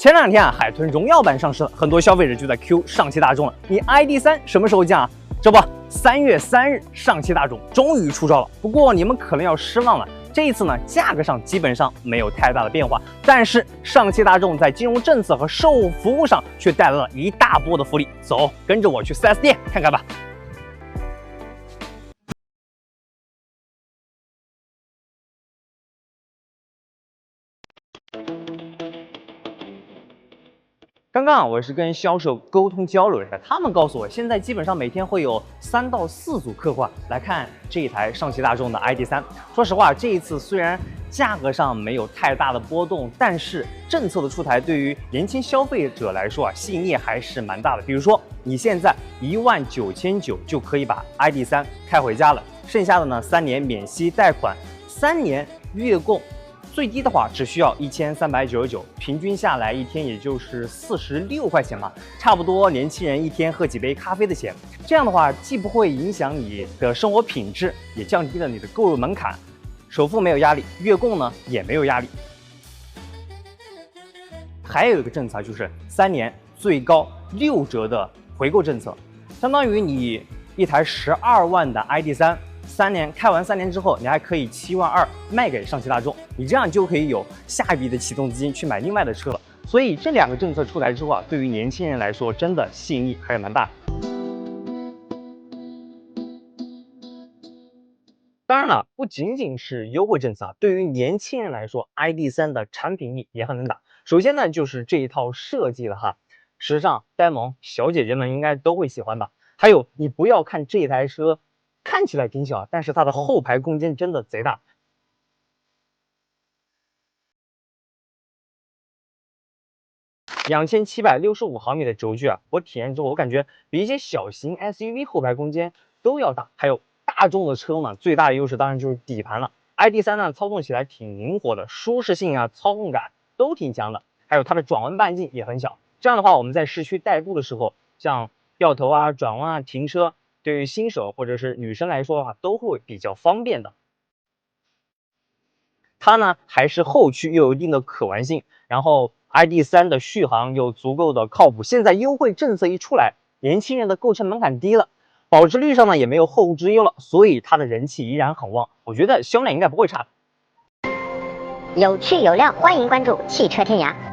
前2天啊，海豚荣耀版上市了，很多消费者就在 Q 上汽大众了。你 ID.3什么时候降啊？这不，3月3日，上汽大众终于出招了。不过你们可能要失望了，这一次呢，价格上基本上没有太大的变化，但是上汽大众在金融政策和售后服务上却带来了一大波的福利。走，跟着我去 4S 店看看吧。刚刚我是跟销售沟通交流一下，他们告诉我，现在基本上每天会有3到4组客户来看这一台上汽大众的 ID.3。说实话，这一次虽然价格上没有太大的波动，但是政策的出台对于年轻消费者来说吸引力还是蛮大的。比如说，你现在19900就可以把 ID.3开回家了，剩下的呢3年免息贷款，3年月供。最低的话只需要1399，平均下来一天也就是46块钱嘛，差不多年轻人一天喝几杯咖啡的钱。这样的话，既不会影响你的生活品质，也降低了你的购入门槛，首付没有压力，月供呢也没有压力。还有一个政策就是3年最高6折的回购政策，相当于你一台12万的 ID.3。3年开完3年之后，你还可以7万2卖给上汽大众，你这样就可以有下一笔的启动资金去买另外的车了。所以这2个政策出来之后啊，对于年轻人来说，真的吸引力还是蛮大。当然了，不仅仅是优惠政策啊，对于年轻人来说 ，ID.3的产品力也很能打。首先呢，就是这一套设计了哈，时尚呆萌，小姐姐们应该都会喜欢吧。还有，你不要看这台车看起来挺小，但是它的后排空间真的贼大。2765毫米的轴距啊，我体验之后，我感觉比一些小型 SUV 后排空间都要大。还有大众的车嘛，最大的优势当然就是底盘了。ID.3呢，操纵起来挺灵活的，舒适性啊、操控感都挺强的。还有它的转弯半径也很小，这样的话，我们在市区代步的时候，像掉头啊、转弯啊、停车，对于新手或者是女生来说的话，都会比较方便的。它呢还是后驱又有一定的可玩性，然后 ID.3的续航又足够的靠谱。现在优惠政策一出来，年轻人的购车门槛低了，保值率上呢也没有后顾之忧了，所以它的人气依然很旺，我觉得销量应该不会差。有趣有料，欢迎关注汽车天涯。